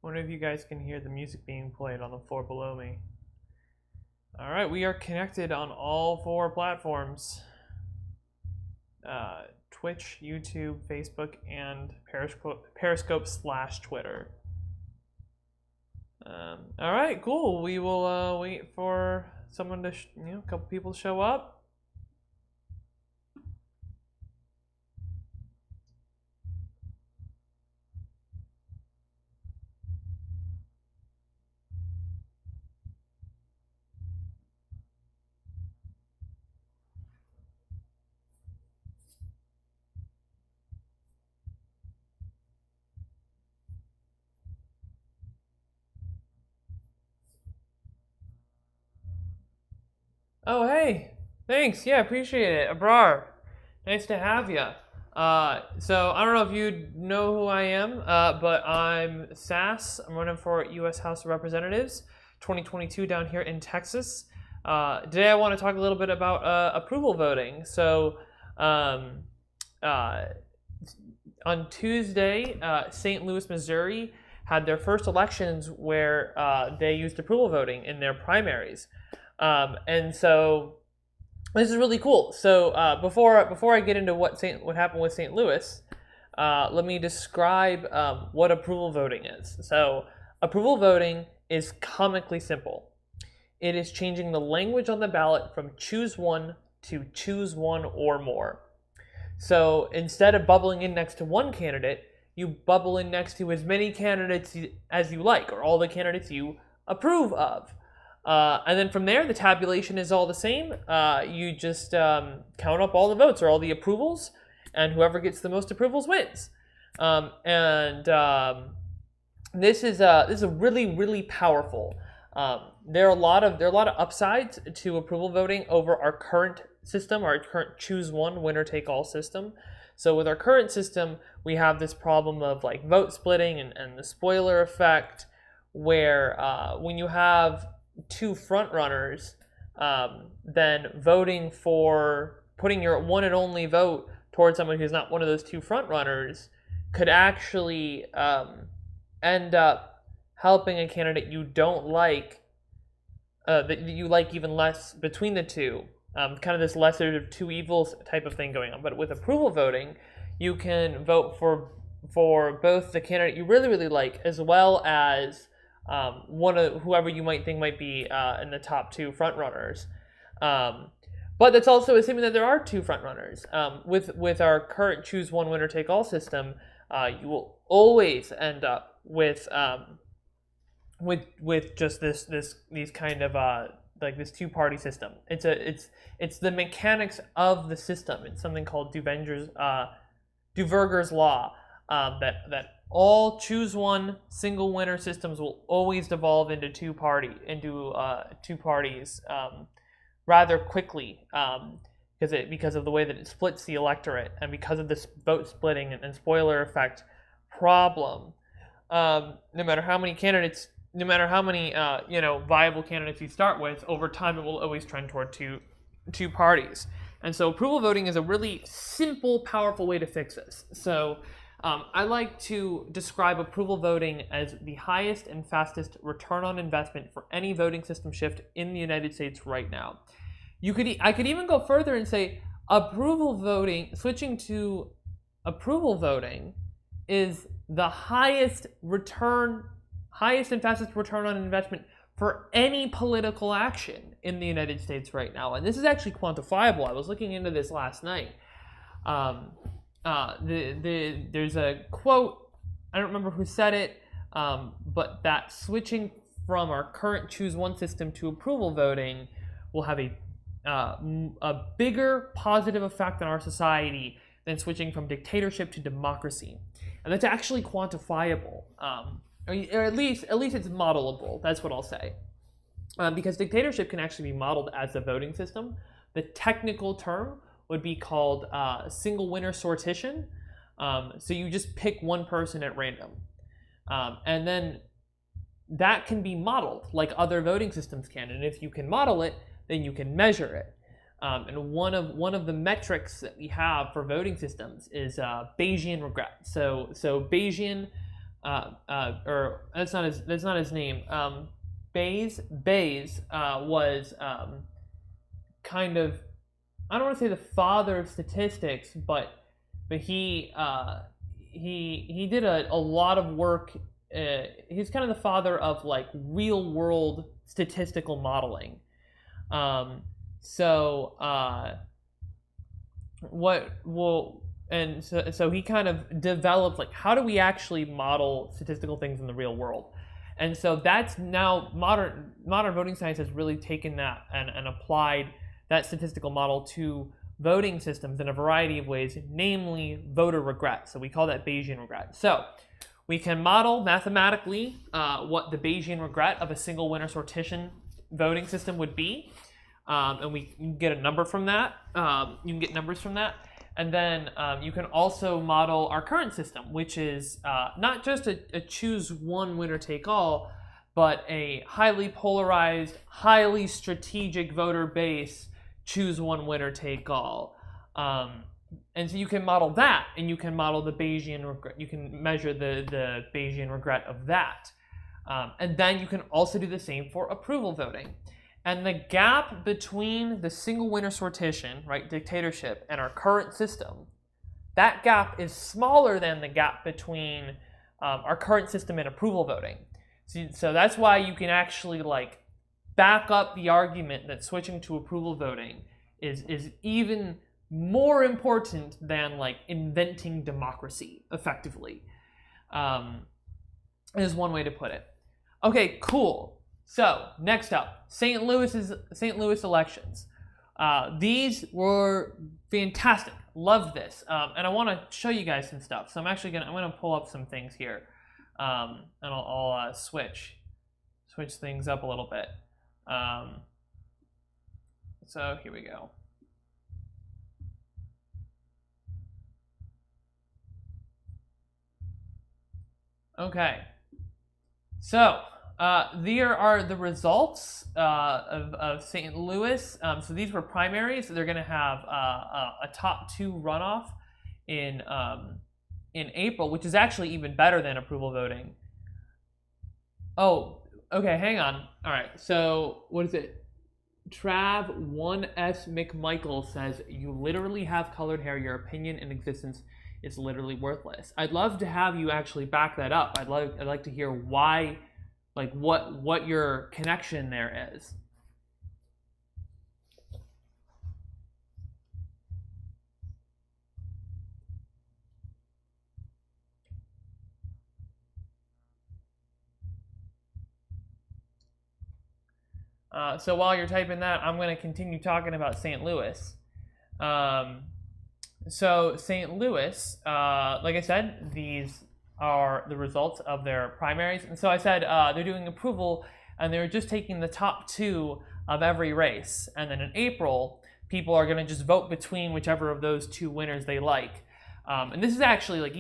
Wonder if you guys can hear the music being played on the floor below me. All right, we are connected on all 4 platforms. Twitch, YouTube, Facebook, and Periscope/Twitter. All right, cool. We will wait for someone to, a couple people to show up. Oh, hey. Thanks. Yeah, appreciate it. Abrar. Nice to have you. So I don't know if you know who I am, but I'm Sass. I'm running for U.S. House of Representatives 2022 down here in Texas. Today I want to talk a little bit about approval voting. So on Tuesday, St. Louis, Missouri had their first elections where they used approval voting in their primaries. And so this is really cool. So before I get into what happened with St. Louis, let me describe what approval voting is. So approval voting is comically simple. It is changing the language on the ballot from choose one to choose one or more. So instead of bubbling in next to one candidate, you bubble in next to as many candidates as you like, or all the candidates you approve of. And then from there, the tabulation is all the same. You just count up all the votes or all the approvals, and whoever gets the most approvals wins. This is really powerful. There are a lot of upsides to approval voting over our current system, our current choose one winner take all system. So with our current system, we have this problem of like vote splitting and the spoiler effect, where when you have 2 front runners, then voting for putting your one and only vote towards someone who's not one of those 2 front runners could actually end up helping a candidate you don't like, that you like even less between the 2. Kind of this lesser of 2 evils type of thing going on. But with approval voting, you can vote for both the candidate you really like, as well as one of whoever you might think might be in the top 2 front runners. But that's also assuming that there are 2 front runners. With our current choose one winner take all system, you will always end up with just these kind of like this 2-party system. It's the mechanics of the system. It's something called Duverger's law, that all choose one single winner systems will always devolve into two parties rather quickly, because of the way that it splits the electorate, and because of this vote splitting and spoiler effect problem. No matter how many viable candidates you start with, over time it will always trend toward two parties. And so approval voting is a really simple, powerful way to fix this. So I like to describe approval voting as the highest and fastest return on investment for any voting system shift in the United States right now. I could even go further and say switching to approval voting is the highest and fastest return on investment for any political action in the United States right now. And this is actually quantifiable. I was looking into this last night. There's a quote, I don't remember who said it, but that switching from our current choose one system to approval voting will have a bigger positive effect on our society than switching from dictatorship to democracy. And that's actually quantifiable. Or at least it's modelable. That's what I'll say. Because dictatorship can actually be modeled as a voting system. The technical term would be called single winner sortition. So you just pick one person at random. And then that can be modeled like other voting systems can. And if you can model it, then you can measure it. And one of the metrics that we have for voting systems is Bayesian regression. So Bayesian or that's not his name. Bayes was kind of, I don't want to say the father of statistics, but he did a lot of work. He's kind of the father of like real world statistical modeling. What will and so he kind of developed like, how do we actually model statistical things in the real world? And so that's now modern voting science has really taken that and applied that statistical model to voting systems in a variety of ways, namely voter regret. So we call that Bayesian regret. So we can model mathematically what the Bayesian regret of a single winner sortition voting system would be. And we can get a number from that. You can get numbers from that. And then you can also model our current system, which is not just a choose one winner take all, but a highly polarized, highly strategic voter base, choose one winner take all. And so you can model that, and you can model the Bayesian regret. You can measure the Bayesian regret of that. And then you can also do the same for approval voting. And the gap between the single winner sortition, right, dictatorship, and our current system, that gap is smaller than the gap between our current system and approval voting. So that's why you can actually like back up the argument that switching to approval voting is even more important than like inventing democracy effectively, is one way to put it. Okay, cool. So next up, St. Louis elections. These were fantastic. Loved this, and I want to show you guys some stuff. So I'm gonna pull up some things here, and I'll switch things up a little bit. So here we go. Okay, so there are the results of St. Louis. So these were primaries. So they're going to have a top two runoff in April, which is actually even better than approval voting. Oh, okay, hang on. All right, so what is it? Trav1S McMichael says, you literally have colored hair. Your opinion and existence is literally worthless. I'd love to have you actually back that up. I'd like to hear why, like what your connection there is. So while you're typing that, I'm going to continue talking about St. Louis. So St. Louis, like I said, these are the results of their primaries. And so I said they're doing approval, and they're just taking the top two of every race. And then in April, people are going to just vote between whichever of those two winners they like. And this is actually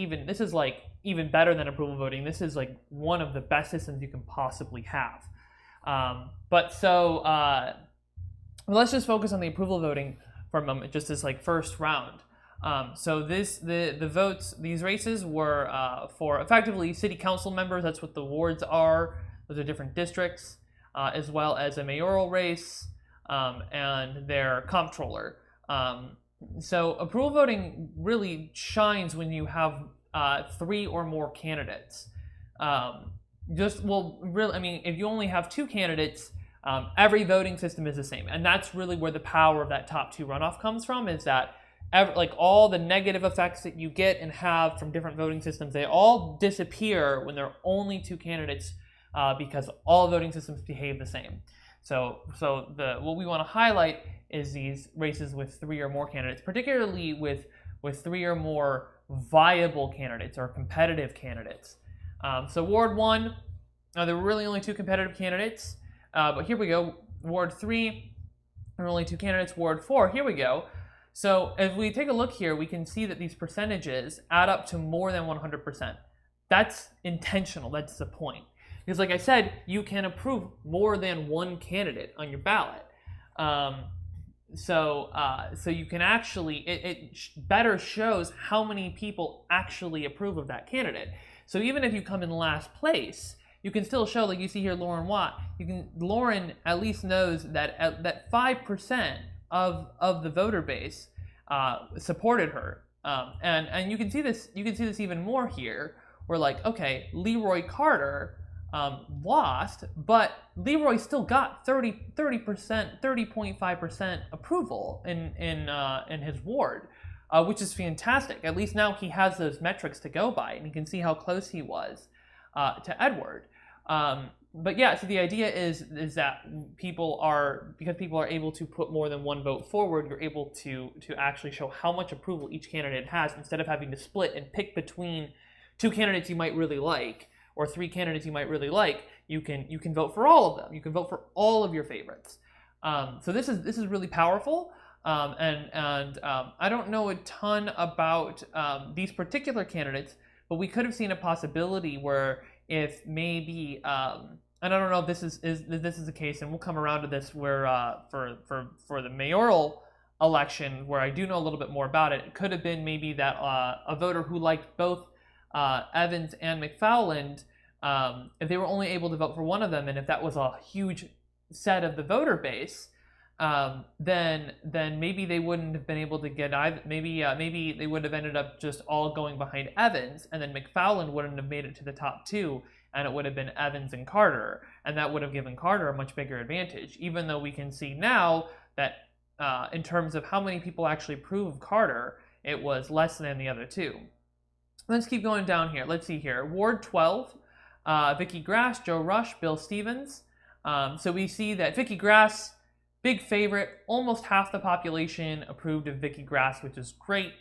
even better than approval voting. This is like one of the best systems you can possibly have. Let's just focus on the approval voting for a moment, just this like first round. So the votes, these races were for effectively city council members. That's what the wards are. Those are different districts, as well as a mayoral race and their comptroller. So approval voting really shines when you have three or more candidates. If you only have two candidates, every voting system is the same, and that's really where the power of that top two runoff comes from. Is that all the negative effects that you get and have from different voting systems, they all disappear when there are only two candidates, because all voting systems behave the same. So what we want to highlight is these races with three or more candidates, particularly with three or more viable candidates or competitive candidates. So Ward 1, there were really only two competitive candidates, but here we go. Ward 3, there were only two candidates. Ward 4, here we go. So if we take a look here, we can see that these percentages add up to more than 100%. That's intentional. That's the point. Because like I said, you can approve more than one candidate on your ballot. So you can actually, it better shows how many people actually approve of that candidate. So even if you come in last place, you can still show, like you see here, Lauren Watt. Lauren at least knows that that 5% of the voter base supported her, and you can see this. You can see this even more here, where like, okay, Leroy Carter lost, but Leroy still got 30%, 30.5% approval in his ward, which is fantastic. At least now he has those metrics to go by, and you can see how close he was to Edward. But yeah, so the idea is that because people are able to put more than one vote forward, you're able to actually show how much approval each candidate has, instead of having to split and pick between two candidates you might really like, or three candidates you might really like. You can vote for all of them. You can vote for all of your favorites. So this is really powerful. And I don't know a ton about these particular candidates, but we could have seen a possibility where if maybe and I don't know if this is the case, and we'll come around to this where for the mayoral election, where I do know a little bit more about it, it could have been maybe that a voter who liked both Evans and McFarland, if they were only able to vote for one of them, and if that was a huge set of the voter base, then maybe they wouldn't have been able to get either. Maybe they would have ended up just all going behind Evans, and then McFarland wouldn't have made it to the top two, and it would have been Evans and Carter, and that would have given Carter a much bigger advantage. Even though we can see now that in terms of how many people actually approve of Carter, it was less than the other two. Let's keep going down here. Let's see here. Ward 12, Vicky Grass, Joe Rush, Bill Stevens. So we see that Vicky Grass, big favorite, almost half the population approved of Vicky Grass, which is great.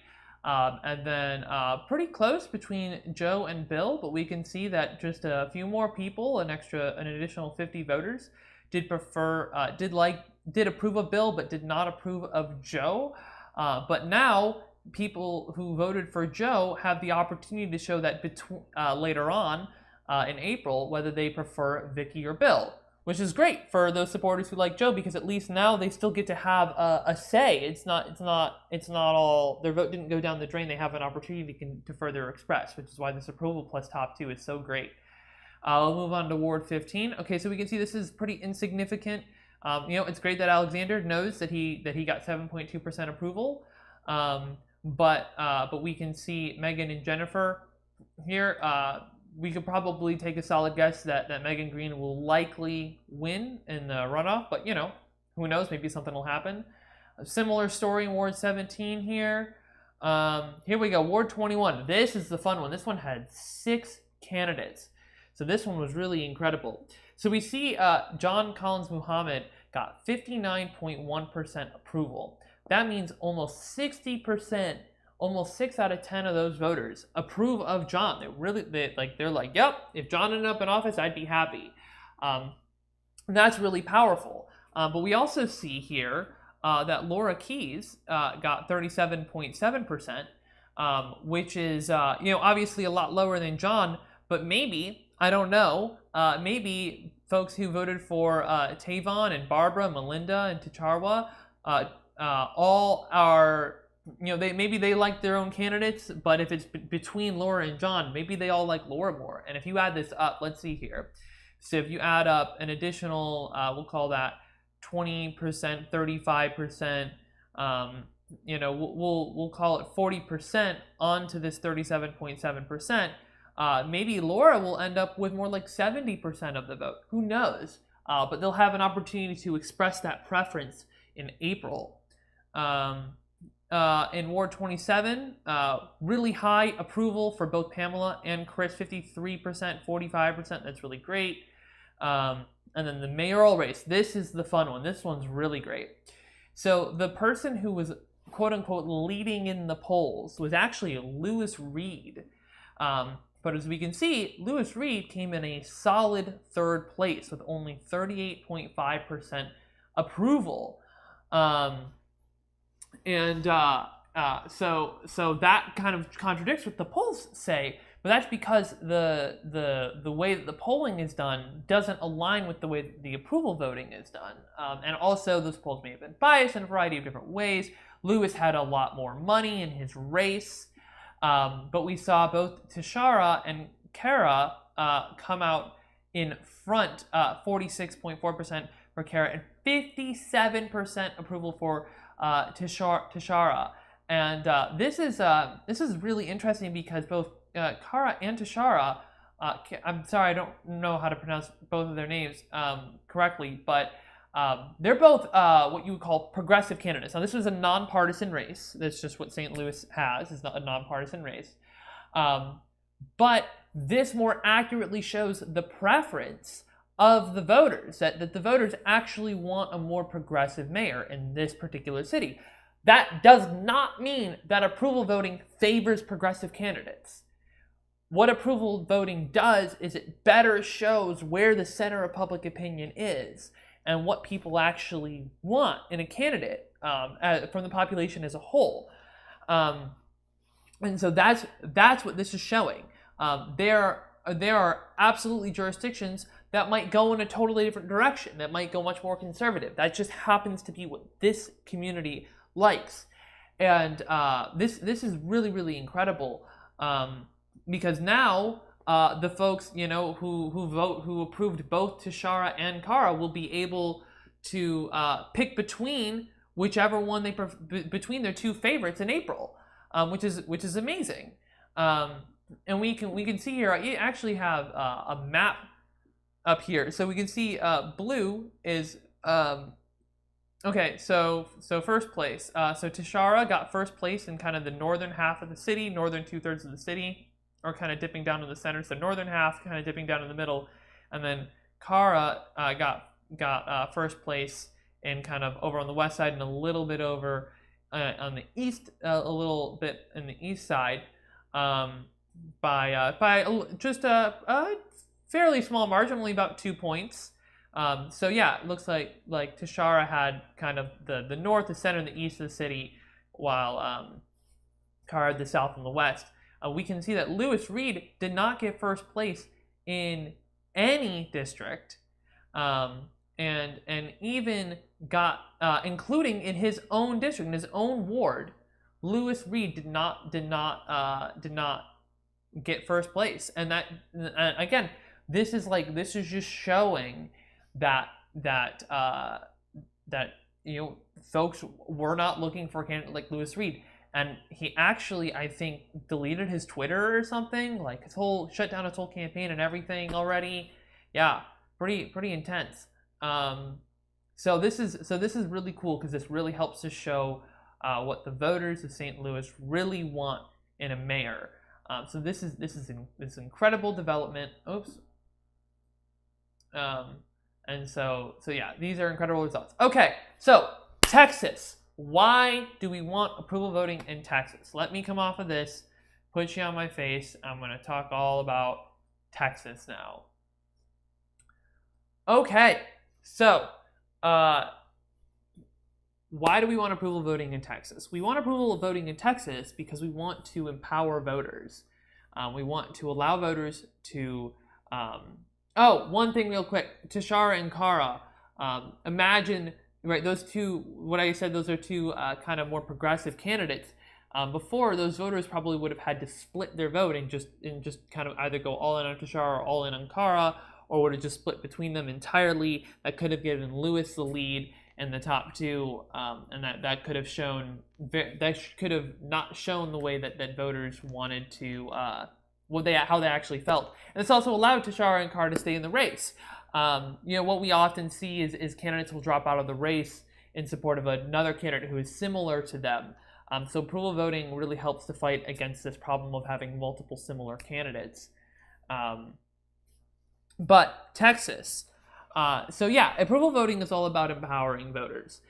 And then pretty close between Joe and Bill, but we can see that just a few more people, an additional 50 voters, did approve of Bill, but did not approve of Joe. But now people who voted for Joe have the opportunity to show that later on in April whether they prefer Vicky or Bill, which is great for those supporters who like Joe, because at least now they still get to have a say. It's not all, their vote didn't go down the drain. They have an opportunity to further express, which is why this approval plus top two is so great. We'll move on to Ward 15. Okay, so we can see this is pretty insignificant. It's great that Alexander knows that he got 7.2% approval. But we can see Megan and Jennifer here. We could probably take a solid guess that Megan Green will likely win in the runoff, but who knows? Maybe something will happen. A similar story in Ward 17 here. Here we go, Ward 21. This is the fun one. This one had 6 candidates, so this one was really incredible. So we see John Collins Muhammad got 59.1% approval. That means almost 60%, almost 6 out of 10 of those voters approve of John. They're like, yep, if John ended up in office, I'd be happy. That's really powerful. But we also see here that Laura Keyes got 37.7%, which is obviously a lot lower than John, but maybe, I don't know, maybe folks who voted for Tavon and Barbara, Melinda and Ticharwa, all are, maybe they like their own candidates, but if it's between Laura and John, maybe they all like Laura more. And if you add this up, let's see here. So if you add up an additional, we'll call that 20%, 35%, we'll call it 40% onto this 37.7%, maybe Laura will end up with more like 70% of the vote. Who knows? But they'll have an opportunity to express that preference in April. In Ward 27, really high approval for both Pamela and Chris, 53%, 45%. That's really great. And then the mayoral race. This is the fun one. This one's really great. So the person who was quote unquote leading in the polls was actually Lewis Reed. But as we can see, Lewis Reed came in a solid 3rd place with only 38.5% approval. So that kind of contradicts what the polls say, but that's because the way that the polling is done doesn't align with the way that the approval voting is done. And also those polls may have been biased in a variety of different ways. Lewis had a lot more money in his race, but we saw both Tishara and Kara come out in front, 46.4% for Kara and 57% approval for Tashara. And this is really interesting because both Kara and Tashara, I'm sorry, I don't know how to pronounce both of their names correctly, but they're both what you would call progressive candidates. Now, this was a nonpartisan race. That's just what St. Louis has, is a nonpartisan race. But this more accurately shows the preference of the voters, that the voters actually want a more progressive mayor in this particular city. That does not mean that approval voting favors progressive candidates. What approval voting does is it better shows where the center of public opinion is and what people actually want in a candidate from the population as a whole. And so that's what this is showing. There are absolutely jurisdictions that might go in a totally different direction, that might go much more conservative. That just happens to be what this community likes. And this is really, really incredible, because now the folks, you know, who approved both Tashara and Kara will be able to pick between whichever one between their two favorites in April, which is amazing. And we can see here, I actually have a map up here, so we can see blue is okay. So first place. So Tashara got first place in kind of the northern half of the city, northern 2/3 of the city, or kind of dipping down to the center. So northern half, kind of dipping down in the middle, and then Kara got first place in kind of over on the west side and a little bit over on the east, a little bit in the east side, by just a fairly small margin, only about 2 points. So yeah, it looks like Tashara had kind of the north, the center, and the east of the city, while Kara had the south and the west. We can see that Lewis Reed did not get first place in any district, and even got including in his own district, in his own ward, Lewis Reed did not get first place. And that, again, this is just showing that you know, folks were not looking for a candidate like Lewis Reed. And he actually, I think, deleted his Twitter or something, like shut down his whole campaign and everything already. Yeah, pretty intense. So this is really cool, because this really helps to show what the voters of St. Louis really want in a mayor. So this is incredible development. Oops. And so yeah, these are incredible results. Okay, so Texas. Why do we want approval voting in Texas? Let me come off of this, put you on my face. I'm going to talk all about Texas now. Okay, so why do we want approval voting in Texas? We want approval voting in Texas because we want to empower voters. We want to allow voters to... one thing real quick. Tashara and Kara. Imagine... Right, those two, what I said, those are two kind of more progressive candidates. Before, those voters probably would have had to split their vote and just kind of either go all in on Tashara or all in on Kara, or would have just split between them entirely. That could have given Lewis the lead in the top two, and that could have shown, that could have not shown the way that voters wanted to, how they actually felt. And it's also allowed Tashara and Kara to stay in the race. You know, what we often see is candidates will drop out of the race in support of another candidate who is similar to them. So approval voting really helps to fight against this problem of having multiple similar candidates. But Texas. So yeah, approval voting is all about empowering voters.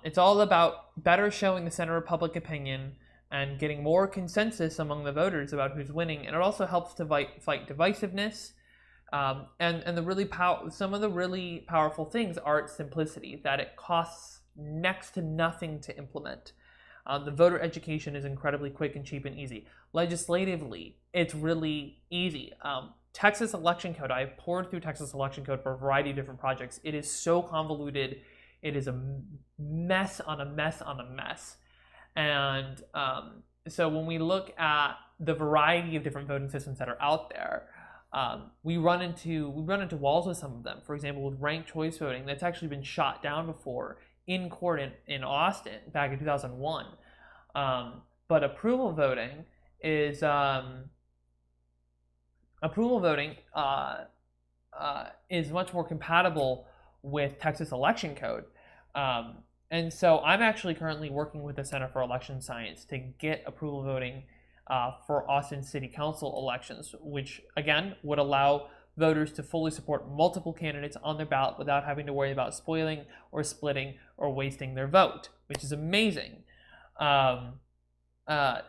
It's all about better showing the center of public opinion and getting more consensus among the voters about who's winning. And it also helps to fight divisiveness. And some of the really powerful things are its simplicity, that it costs next to nothing to implement. The voter education is incredibly quick and cheap and easy. Legislatively, it's really easy. Texas election code, I've poured through Texas election code for a variety of different projects. It is so convoluted. It is a mess on a mess on a mess. And so when we look at the variety of different voting systems that are out there, we run into walls with some of them. For example, with ranked choice voting, that's actually been shot down before in court in Austin back in 2001. But approval voting is much more compatible with Texas election code. And so I'm actually currently working with the Center for Election Science to get approval voting for Austin City Council elections, which again would allow voters to fully support multiple candidates on their ballot without having to worry about spoiling or splitting or wasting their vote, which is amazing.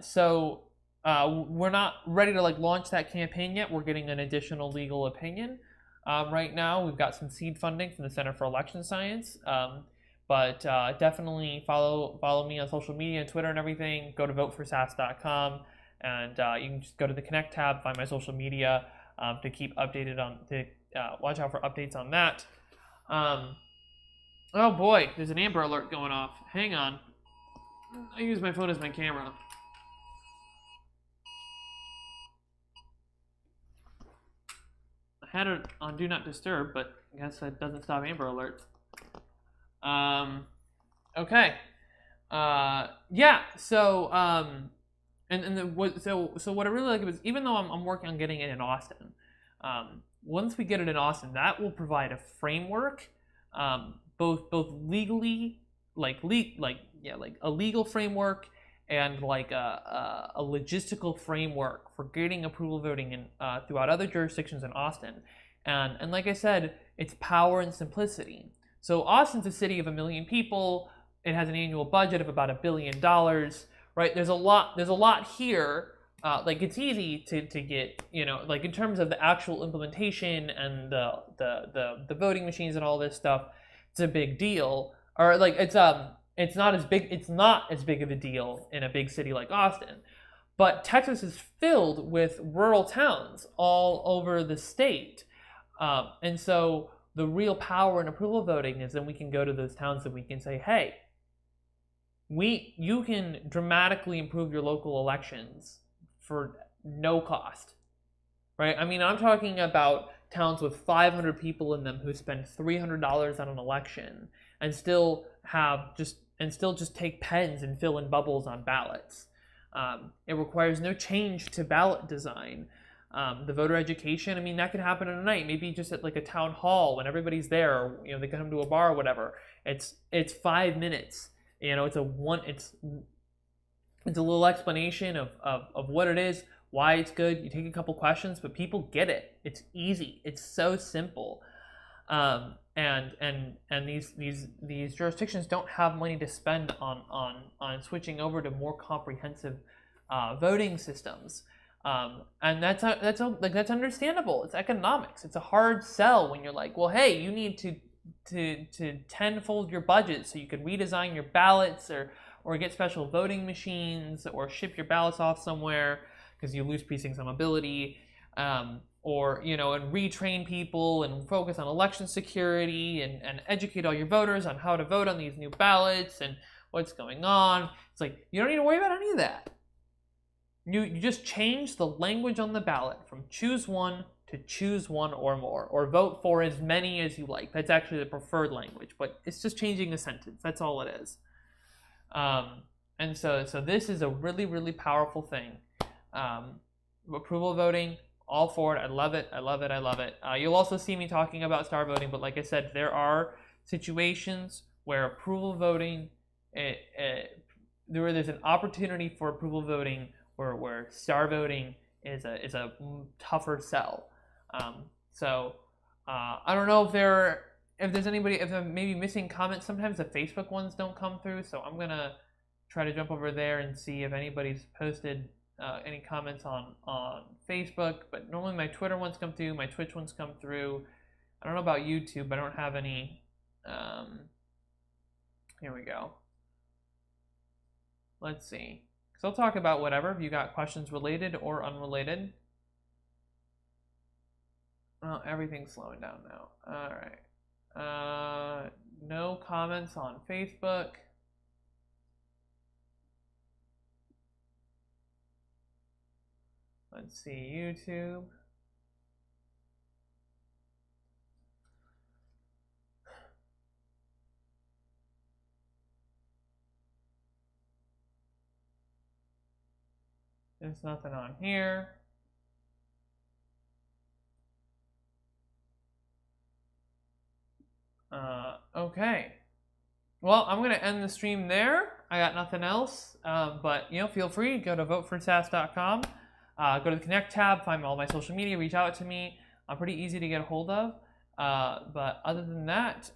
So we're not ready to launch that campaign yet. We're getting an additional legal opinion. Right now, we've got some seed funding from the Center for Election Science. But definitely follow me on social media and Twitter and everything. Go to voteforsass.com, and you can just go to the Connect tab, find my social media to keep updated watch out for updates on that. Oh boy, there's an Amber Alert going off. Hang on. I use my phone as my camera. I had it on Do Not Disturb, but I guess that doesn't stop Amber Alerts. Okay. Yeah. So, so what I really like is, even though I'm working on getting it in Austin, once we get it in Austin, that will provide a framework, both legally, like a legal framework and a logistical framework for getting approval voting in throughout other jurisdictions in Austin, and like I said, it's power and simplicity. So Austin's a city of 1 million people. It has an annual budget of about $1 billion, right? There's a lot here. It's easy to get, in terms of the actual implementation and the voting machines and all this stuff. It's a big deal. Or it's not as big of a deal in a big city like Austin. But Texas is filled with rural towns all over the state, and so the real power in approval voting is then we can go to those towns and we can say, hey, you can dramatically improve your local elections for no cost, right? I mean, I'm talking about towns with 500 people in them who spend $300 on an election and still just take pens and fill in bubbles on ballots. It requires no change to ballot design. The voter education, I mean, that could happen in a night. Maybe just at a town hall when everybody's there, or they come to a bar or whatever. It's 5 minutes. It's a little explanation of what it is, why it's good. You take a couple questions, but people get it. It's easy. It's so simple. And these jurisdictions don't have money to spend on switching over to more comprehensive voting systems. And that's understandable. It's economics. It's a hard sell when you're like, well, hey, you need to tenfold your budget so you can redesign your ballots or get special voting machines or ship your ballots off somewhere because you lose precincts on mobility, or and retrain people and focus on election security and educate all your voters on how to vote on these new ballots and what's going on. It's like, you don't need to worry about any of that. You just change the language on the ballot from choose one to choose one or more, or vote for as many as you like. That's actually the preferred language, but it's just changing a sentence. That's all it is. And so this is a really, really powerful thing. Approval voting, all for it. I love it. I love it. I love it. You'll also see me talking about star voting, but like I said, there are situations where approval voting, there's an opportunity for approval voting where star voting is a tougher sell. So I don't know if there's anybody, if I'm maybe missing comments. Sometimes the Facebook ones don't come through, so I'm gonna try to jump over there and see if anybody's posted any comments on Facebook. But normally my Twitter ones come through, my Twitch ones come through. I don't know about YouTube. I don't have any. Here we go. Let's see. So I'll talk about whatever, if you got questions related or unrelated. Oh, everything's slowing down now. All right. No comments on Facebook. Let's see, YouTube. There's nothing on here. Okay. Well, I'm gonna end the stream there. I got nothing else, but feel free, go to voteforsass.com, go to the Connect tab, find all my social media, reach out to me. I'm pretty easy to get a hold of. But other than that,